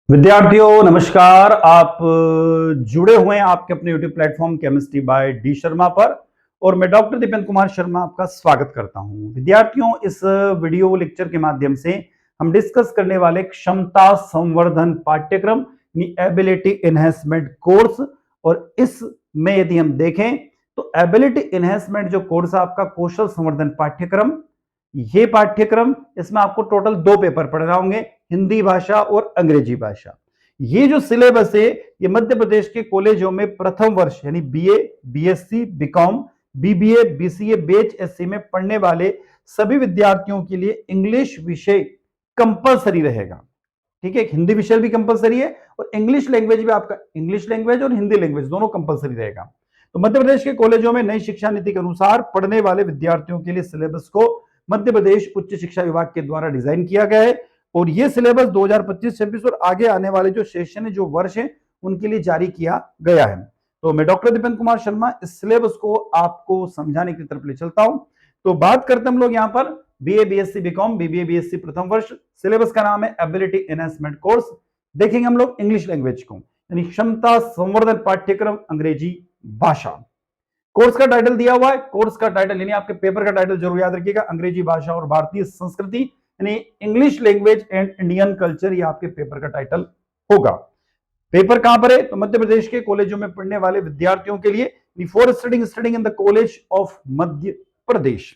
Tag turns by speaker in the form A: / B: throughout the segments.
A: विद्यार्थियों नमस्कार। आप जुड़े हुए हैं आपके अपने YouTube platform chemistry bye D Sharma पर और मैं डॉक्टर दीपेंद्र कुमार शर्मा आपका स्वागत करता हूं। विद्यार्थियों, इस वीडियो लेक्चर के माध्यम से हम डिस्कस करने वाले क्षमता संवर्धन पाठ्यक्रम एबिलिटी एनहेंसमेंट कोर्स, और इसमें यदि हम देखें तो एबिलिटी एनहेंसमेंट जो कोर्स है आपका कौशल संवर्धन पाठ्यक्रम, ये पाठ्यक्रम इसमें आपको टोटल 2 पेपर पढ़ना होंगे, हिंदी भाषा और अंग्रेजी भाषा। ये जो सिलेबस है ये मध्य प्रदेश के कॉलेजों में प्रथम वर्ष यानी BA, BSc, BCom, BBA, BCA, बीएचएससी में पढ़ने वाले सभी विद्यार्थियों के लिए इंग्लिश विषय कंपलसरी रहेगा। ठीक है, हिंदी विषय भी कंपलसरी है और इंग्लिश लैंग्वेज भी आपका इंग्लिश लैंग्वेज और हिंदी लैंग्वेज दोनों कंपलसरी रहेगा। तो मध्य प्रदेश के कॉलेजों में नई शिक्षा नीति के अनुसार पढ़ने वाले विद्यार्थियों के लिए सिलेबस को मध्य प्रदेश उच्च शिक्षा विभाग के द्वारा डिजाइन किया गया है और यह सिलेबस 2025-26 और आगे आने वाले जो सेशन है, जो वर्ष है, उनके लिए जारी किया गया है। तो मैं डॉक्टर दीपेंद्र कुमार शर्मा इस सिलेबस को आपको समझाने की तरफ ले चलता हूं। तो बात करते हैं हम लोग यहां पर BA, BSc, BCom, BBA, BSc प्रथम वर्ष। सिलेबस का नाम है एबिलिटी एनहांसमेंट कोर्स। देखेंगे हम लोग इंग्लिश लैंग्वेज को, यानी क्षमता संवर्धन पाठ्यक्रम अंग्रेजी भाषा। कोर्स का टाइटल दिया हुआ है, कोर्स का टाइटल यानी आपके पेपर का टाइटल जरूर याद रखिएगा, अंग्रेजी भाषा और भारतीय संस्कृति यानी English language and Indian culture, ये आपके पेपर का टाइटल होगा। पेपर कहां पर है? तो मध्य प्रदेश के कॉलेजों में पढ़ने वाले विद्यार्थियों के लिए for studying in the college of Madhya Pradesh.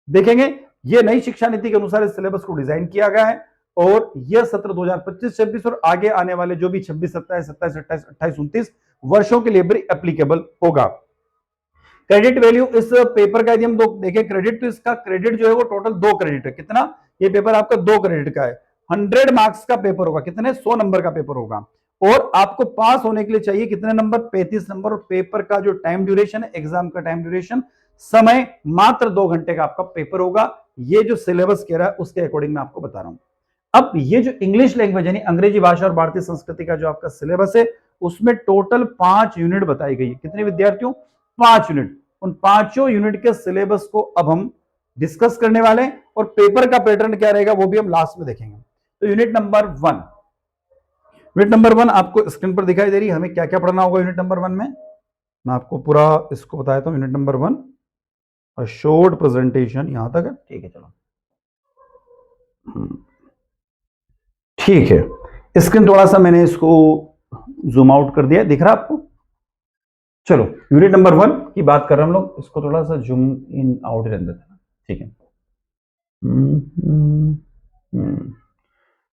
A: देखेंगे ये नई शिक्षा नीति के अनुसार इस सिलेबस को डिजाइन किया गया है और यह सत्र 2025-26 और आगे आने वाले जो भी 26, 27, 27, 28, 28, 29 वर्षों के लिए भी एप्लीकेबल होगा। क्रेडिट वैल्यू इस पेपर का यदि हम देखें क्रेडिट, तो इसका क्रेडिट जो है वो टोटल 2 क्रेडिट है। कितना? ये पेपर आपका 2 क्रेडिट का है। 100 मार्क्स का पेपर होगा। कितने? 100 नंबर का पेपर होगा और आपको पास होने के लिए चाहिए कितने नंबर? 35 नंबर। और पेपर का जो टाइम ड्यूरेशन है, एग्जाम का टाइम ड्यूरेशन, समय मात्र 2 घंटे का आपका पेपर होगा। ये जो सिलेबस कह रहा है उसके अकॉर्डिंग मैं आपको बता रहा हूं। अब ये जो इंग्लिश लैंग्वेज यानी अंग्रेजी भाषा और भारतीय संस्कृति का जो आपका सिलेबस है उसमें टोटल 5 यूनिट बताई गई है। कितने विद्यार्थियों? 5 यूनिट। उन 5 यूनिट के सिलेबस को अब हम डिस्कस करने वाले हैं और पेपर का पैटर्न क्या रहेगा वो भी हम लास्ट में देखेंगे। तो यूनिट नंबर 1 आपको स्क्रीन पर दिखाई दे रही है। हमें क्या क्या पढ़ना होगा यूनिट नंबर 1 में, मैं आपको पूरा इसको बता देता हूं। यूनिट नंबर 1 शॉर्ट प्रेजेंटेशन यहां तक है। ठीक है, चलो ठीक है। स्क्रीन थोड़ा सा मैंने इसको जूम आउट कर दिया, दिख रहा है आपको? चलो यूनिट नंबर 1 की बात कर रहे हैं हम लोग, इसको थोड़ा सा जूम इन आउट रहने देते हैं। ठीक है।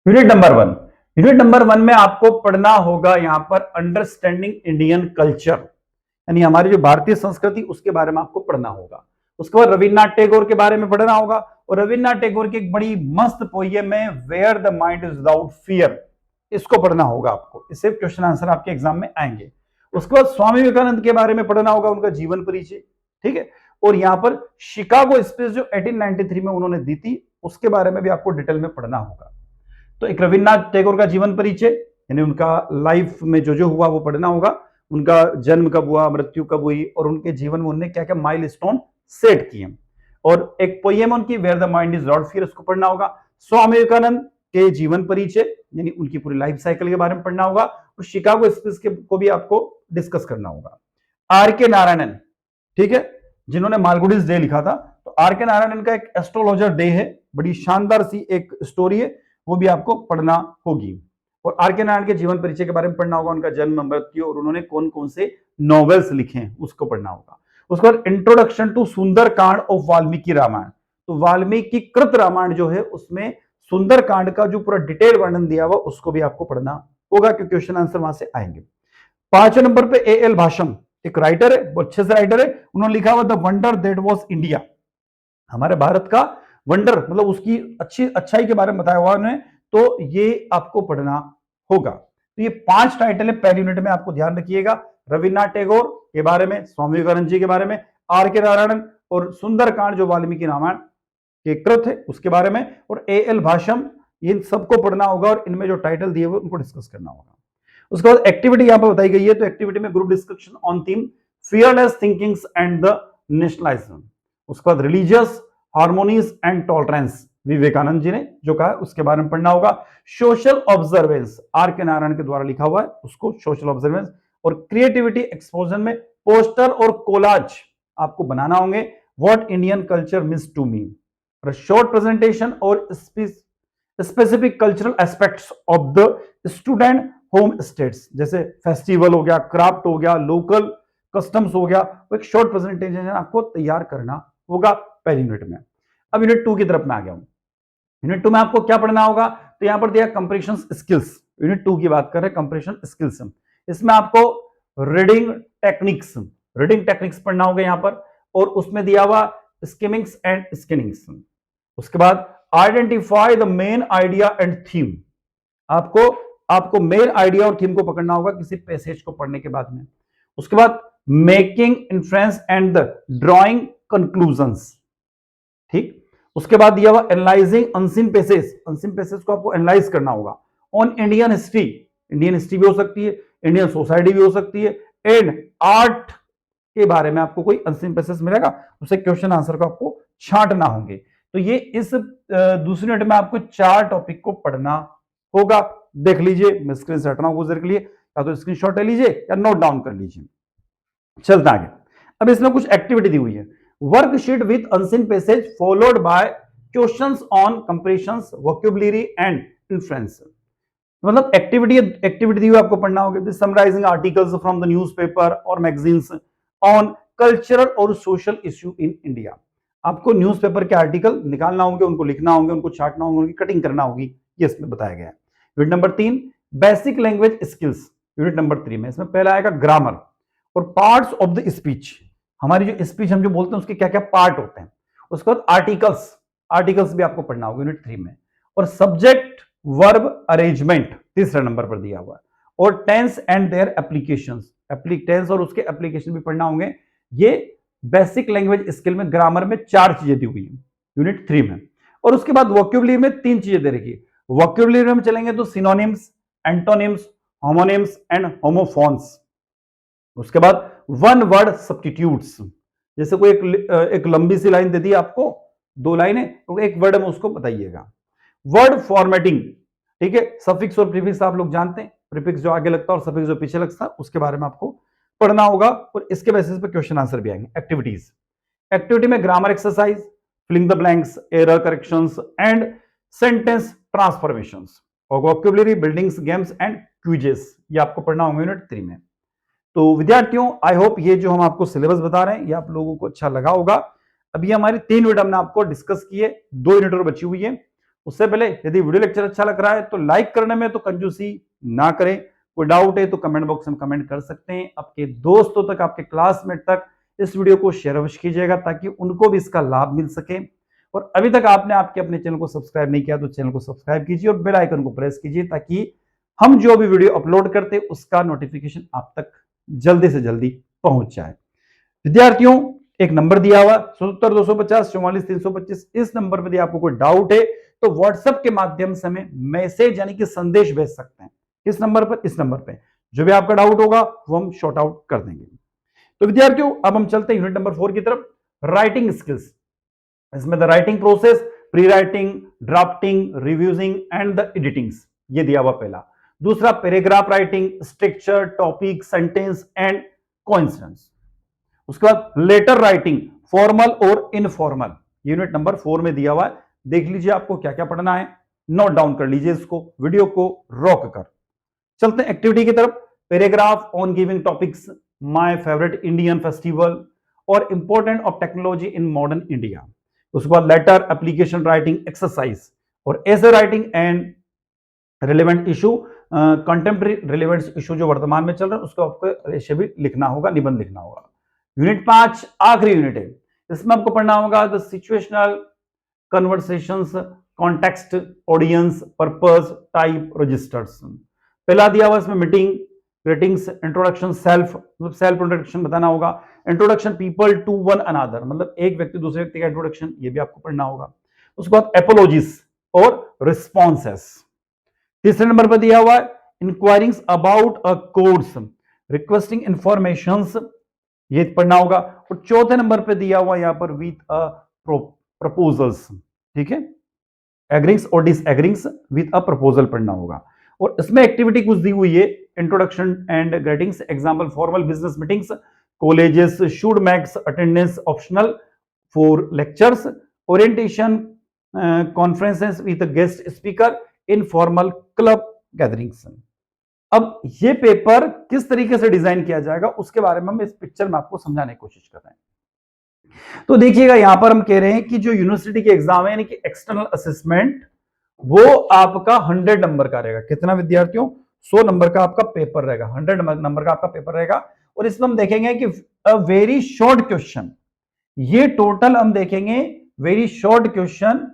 A: यूनिट नंबर 1 में आपको पढ़ना होगा यहां पर अंडरस्टैंडिंग इंडियन कल्चर, यानी हमारी जो भारतीय संस्कृति उसके बारे में आपको पढ़ना होगा। उसके बाद रविन्द्रनाथ टैगोर के बारे में पढ़ना होगा और रविन्द्रनाथ टैगोर की एक बड़ी मस्त पोयम है where the mind is without fear, इसको पढ़ना होगा आपको। इससे क्वेश्चन आंसर आपके एग्जाम में आएंगे। उसके बाद स्वामी विवेकानंद के बारे में पढ़ना होगा, उनका जीवन परिचय। ठीक है। और यहां पर शिकागो स्पीच जो 1893 में उन्होंने दी थी उसके बारे में भी आपको डिटेल में पढ़ना होगा। तो एक रविन्द्रनाथ टैगोर का जीवन परिचय यानी उनका लाइफ में जो जो हुआ वो पढ़ना होगा। उनका जन्म कब हुआ, मृत्यु कब हुई और उनके जीवन में उन्होंने क्या क्या माइलस्टोन सेट किए। और एक पोएम उनकी where the mind is without fear, उसको पढ़ना होगा। स्वामी विवेकानंद के जीवन परिचय यानी उनकी पूरी लाइफ साइकिल के बारे में पढ़ना होगा और शिकागो स्पीच के को भी आपको डिस्कस करना होगा। आर के नारायणन, ठीक है, जिन्होंने मालगुडीज डे लिखा था, तो आर के नारायणन का एक एस्ट्रोलॉजर डे है, बड़ी शानदार सी एक स्टोरी है, वो भी आपको पढ़ना होगी। और आर के नारायण के जीवन परिचय के बारे में पढ़ना होगा, उनका जन्म, मृत्यु और उन्होंने कौन कौन से नॉवेल्स लिखे हैं उसको पढ़ना होगा। उसके बाद इंट्रोडक्शन टू सुंदर कांड ऑफ वाल्मीकि रामायण, तो वाल्मीकि कृत रामायण जो है उसमें सुंदर कांड का जो पूरा डिटेल वर्णन दिया हुआ उसको भी आपको पढ़ना होगा क्योंकि क्वेश्चन आंसर वहां से आएंगे। 5वें नंबर पे ए.एल. भाषम, एक राइटर है, बहुत अच्छे से राइटर है, उन्होंने लिखा हुआ the wonder that was India, हमारे भारत का वंडर मतलब उसकी अच्छाई के बारे में बताया हुआ उन्होंने, तो ये आपको पढ़ना होगा। तो ये 5 टाइटल है पहली यूनिट में, आपको ध्यान रखिएगा। रविन्द्रनाथ टैगोर के बारे में, स्वामी विवेकानंद जी के बारे में, आर के नारायणन और सुंदरकांड जो वाल्मीकि रामायण के कृत है उसके बारे में, और ए.एल. भाषम, इन सबको पढ़ना होगा और इनमें जो टाइटल दिए हुए उनको डिस्कस करना होगा। उसके बाद एक्टिविटी यहां पर बताई गई है, तो एक्टिविटी में group discussion on theme fearless thinkings and the nationalism. उसके बाद religious हार्मोनीज and tolerance, Vivekananda ji ने जो कहा है उसके बारे में पढ़ना होगा। सोशल ऑब्जर्वेंस आर के नारायण के द्वारा लिखा हुआ है, उसको सोशल ऑब्जर्वेंस। और क्रिएटिविटी एक्सपोजर में पोस्टर और कोलाज आपको बनाना होंगे, what Indian culture means to me. Short presentation और specific cultural aspects of the student home states, जैसे फेस्टिवल हो गया, क्राफ्ट हो गया, लोकल कस्टम्स हो गया, वो एक शॉर्ट प्रेजेंटेशन आपको तैयार करना होगा पहली यूनिट में। अब यूनिट 2 की तरफ मैं आ गया हूं। यूनिट 2 में आपको क्या पढ़ना होगा, तो यहां पर दिया कंप्रेशन स्किल्स। यूनिट 2 की बात कर रहे हैं, कंप्रेशन स्किल्स। इसमें आपको रीडिंग टेक्निक्स पढ़ना होगा यहां पर, और उसमें दिया हुआ स्किमिंग्स एंड स्किनिंग्स। उसके बाद identify the main idea and theme. आपको मेन आइडिया और थीम को पकड़ना होगा किसी पैसेज को पढ़ने के बाद में। उसके बाद making inference and the drawing conclusions, ठीक। उसके बाद दिया हुआ एनालाइजिंग अनसीन पैसेज को आपको एनालाइज करना होगा। ऑन इंडियन हिस्ट्री भी हो सकती है, इंडियन सोसाइटी भी हो सकती है, एंड आर्ट के बारे में आपको कोई अनसीन पैसेज मिलेगा, उसे क्वेश्चन आंसर को आपको छांटना होंगे। तो ये इस दूसरी यूनिट में आपको 4 टॉपिक को पढ़ना होगा। देख लीजिए, मैं स्क्रीन से हट रहा हूं कुछ देर के लिए, या तो स्क्रीनशॉट ले लीजिए या नोट डाउन कर लीजिए। चलता आगे। अब इसमें कुछ एक्टिविटी दी हुई है, worksheet with unseen passage followed by questions on comprehensions, vocabulary and influence. मतलब एक्टिविटी दी हुई आपको पढ़ना होगा, summarising articles from the newspaper और मैगजीन्स ऑन कल्चरल और सोशल इश्यू इन इंडिया। आपको न्यूज़पेपर के आर्टिकल निकालना होंगे, उनको लिखना होंगे, उनको छांटना होंगे, उनकी कटिंग करना होगी, ये इसमें बताया गया है। Unit number 3 basic language skills. Unit number 3 में इसमें पहला आएगा ग्रामर और पार्ट्स ऑफ द स्पीच। हमारी जो स्पीच हम जो बोलते हैं उसके क्या क्या पार्ट होते हैं। उसके बाद आर्टिकल्स भी आपको पढ़ना होगा यूनिट 3 में। और सब्जेक्ट वर्ब अरेंजमेंट तीसरे नंबर पर दिया हुआ है। और tense and their applications, tense और उसके एप्लीकेशन भी पढ़ना होंगे। ये बेसिक लैंग्वेज स्किल में ग्रामर में 4 चीजें दी हुई है यूनिट 3 में। और उसके बाद वोकैबुलरी में 3 चीजें दे रखी है। वोकैबुलरी में चलेंगे तो synonyms, antonyms, homonyms and homophones. उसके बाद वन वर्ड सब्स्टिट्यूट्स, जैसे कोई एक लंबी सी लाइन दे दी आपको, 2 लाइनें, तो एक वर्ड में उसको बताइएगा। वर्ड फॉर्मेटिंग, ठीक है, सफिक्स और प्रीफिक्स आप लोग जानते हैं, प्रीफिक्स जो आगे लगता है और सफिक्स जो पीछे लगता है, उसके बारे में आपको पढ़ना होगा। और इसके बेसिस पे क्वेश्चन आंसर भी आएंगे। एक्टिविटी में grammar exercise, filling the blanks, error corrections and sentence transformations. और vocabulary, buildings, games and quizzes, ये आपको पढ़ना होगा यूनिट 3 में। तो विद्यार्थियों, आई होप ये जो हम आपको सिलेबस बता रहे हैं ये आप लोगों को अच्छा लगा होगा। अभी हमारी 3 यूनिट हमने आपको डिस्कस किए, 2 यूनिट और बची हुई है। उससे पहले यदि वीडियो लेक्चर अच्छा लग रहा है तो लाइक करने में तो कंजूसी ना करें। कोई डाउट है तो कमेंट बॉक्स में कमेंट कर सकते हैं। आपके दोस्तों तक, आपके क्लासमेट तक इस वीडियो को शेयर अवश्य कीजिएगा ताकि उनको भी इसका लाभ मिल सके। और अभी तक आपने आपके अपने चैनल को सब्सक्राइब नहीं किया तो चैनल को सब्सक्राइब कीजिए और बेल आइकन को प्रेस कीजिए ताकि हम जो भी वीडियो अपलोड करते हैं उसका नोटिफिकेशन आप तक जल्दी से जल्दी पहुंच जाए। विद्यार्थियों, एक नंबर दिया हुआ 77 250 44 325, इस नंबर पर यदि आपको कोई डाउट है तो व्हाट्सएप के माध्यम से हमें मैसेज यानी कि संदेश भेज सकते हैं। इस नंबर पर, इस नंबर पे जो भी आपका डाउट होगा वो हम शॉर्ट आउट कर देंगे। तो विद्यार्थियों, अब हम चलते हैं यूनिट नंबर 4 की तरफ, राइटिंग स्किल्स। इसमें the writing process, pre writing, drafting, revising and the editings, ये दिया हुआ पहला। दूसरा paragraph writing, structure, topic, sentence and coincidence. उसके बाद लेटर राइटिंग, फॉर्मल और इनफॉर्मल, यूनिट नंबर 4 में दिया हुआ है। देख लीजिए आपको क्या क्या पढ़ना है, नोट डाउन कर लीजिए इसको, वीडियो को रोक कर। चलते हैं एक्टिविटी की तरफ। Paragraph on giving topics, my favourite Indian festival और important of technology in modern India. उसके बाद लेटर एप्लीकेशन राइटिंग एक्सरसाइज और essay writing and relevant issue, contemporary relevant issue जो वर्तमान में चल रहा है उसको आपको ऐसे भी लिखना होगा, निबंध लिखना होगा। यूनिट 5 आखिरी यूनिट है, इसमें आपको पढ़ना होगा the situational conversations, context, audience, purpose, type, registers. पहला दिया हुआ इसमें meeting, greetings, introduction, self introduction बताना होगा। Introduction people to one another, मतलब एक व्यक्ति दूसरे व्यक्ति का इंट्रोडक्शन, ये भी आपको पढ़ना होगा। उसके बाद एपोलॉजीज और रिस्पॉन्सेस। तीसरे नंबर पर दिया हुआ है inquirings about a course, requesting informations, ये पढ़ना होगा। और चौथे नंबर पे दिया हुआ यहां पर विथ अ प्रपोजल्स, ठीक है। एग्रींग्स और डिसएग्रींग्स विद अ प्रपोजल पढ़ना होगा। और इसमें एक्टिविटी कुछ दी हुई है, introduction and greetings, example formal business meetings, colleges should makes attendance optional for lectures, orientation conferences with guest speaker, informal club gatherings. अब ये पेपर किस तरीके से डिजाइन किया जाएगा उसके बारे में हम इस पिक्चर में आपको समझाने की कोशिश कर रहे हैं। तो देखिएगा यहां पर हम कह रहे हैं कि जो यूनिवर्सिटी के एग्जाम है यानी कि एक्सटर्नल असेसमेंट, वो आपका 100 नंबर का रहेगा। कितना विद्यार्थियों? 100 नंबर का आपका पेपर रहेगा, 100 नंबर का आपका पेपर रहेगा। और इसमें हम देखेंगे कि अ वेरी शॉर्ट क्वेश्चन, ये टोटल हम देखेंगे वेरी शॉर्ट क्वेश्चन,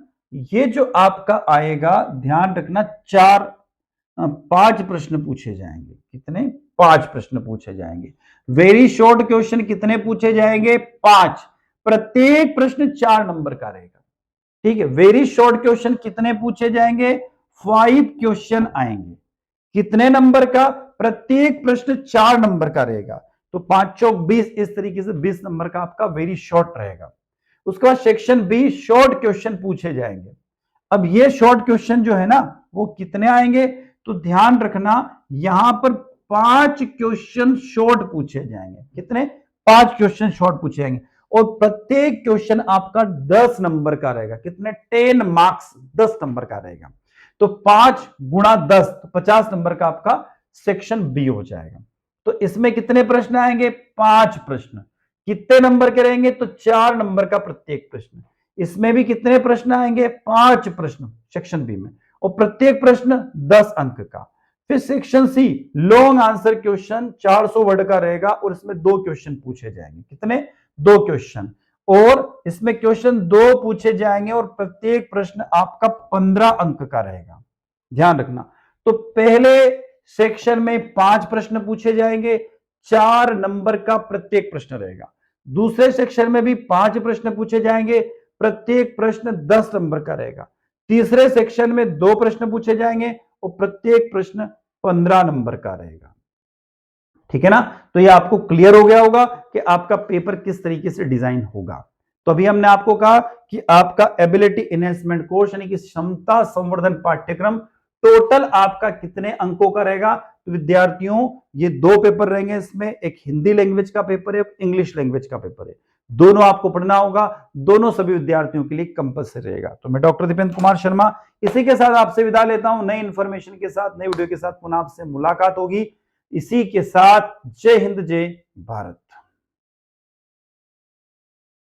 A: ये जो आपका आएगा, ध्यान रखना, 5 प्रश्न पूछे जाएंगे। कितने? 5 प्रश्न पूछे जाएंगे। वेरी शॉर्ट क्वेश्चन कितने पूछे जाएंगे? 5। प्रत्येक प्रश्न 4 नंबर का रहेगा। ठीक है, वेरी शॉर्ट क्वेश्चन कितने पूछे जाएंगे? 5 क्वेश्चन आएंगे। कितने नंबर का? प्रत्येक प्रश्न 4 नंबर का रहेगा। तो 5 चौक 20, इस तरीके से 20 नंबर का आपका वेरी शॉर्ट रहेगा। उसके बाद सेक्शन बी, शॉर्ट क्वेश्चन पूछे जाएंगे। अब ये शॉर्ट क्वेश्चन जो है ना, वो कितने आएंगे? तो ध्यान रखना, यहां पर 5 क्वेश्चन शॉर्ट पूछे जाएंगे। कितने? 5 क्वेश्चन शॉर्ट पूछे जाएंगे। और प्रत्येक क्वेश्चन आपका 10 नंबर का रहेगा। कितने? 10 मार्क्स, 10 नंबर का रहेगा। तो 5 गुणा 10, तो 50 नंबर का आपका सेक्शन बी हो जाएगा। तो इसमें कितने प्रश्न आएंगे? 5 प्रश्न। कितने नंबर के रहेंगे? तो 4 नंबर का प्रत्येक प्रश्न। इसमें भी कितने प्रश्न आएंगे? 5 प्रश्न सेक्शन बी में, और प्रत्येक प्रश्न 10 अंक का। फिर section C, long answer question, 400 word का रहेगा, और इसमें 2 क्वेश्चन पूछे जाएंगे। कितने? 2 क्वेश्चन। और इसमें क्वेश्चन 2 पूछे जाएंगे, और प्रत्येक प्रश्न आपका 15 अंक का रहेगा। ध्यान रखना। तो पहले सेक्शन में 5 प्रश्न पूछे जाएंगे, 4 नंबर का प्रत्येक प्रश्न रहेगा। दूसरे सेक्शन में भी 5 प्रश्न पूछे जाएंगे, प्रत्येक प्रश्न 10 नंबर का रहेगा। तीसरे सेक्शन में 2 प्रश्न पूछे जाएंगे, और प्रत्येक प्रश्न 15 नंबर का रहेगा। ठीक है ना? तो ये आपको क्लियर हो गया होगा कि आपका पेपर किस तरीके से डिजाइन होगा। तो अभी हमने आपको कहा कि आपका एबिलिटी एनहेंसमेंट कोर्स यानी कि क्षमता संवर्धन पाठ्यक्रम टोटल आपका कितने अंकों का रहेगा? तो विद्यार्थियों, ये 2 पेपर रहेंगे इसमें, एक हिंदी लैंग्वेज का पेपर है, एक इंग्लिश लैंग्वेज का पेपर है। दोनों आपको पढ़ना होगा, दोनों सभी विद्यार्थियों के लिए कंपल्सरी रहेगा। तो मैं डॉक्टर दीपेंद्र कुमार शर्मा इसी के साथ आपसे विदा लेता हूं। नई इंफॉर्मेशन के साथ, नई वीडियो के साथ पुनः आपसे मुलाकात होगी। इसी के साथ जय हिंद, जय भारत।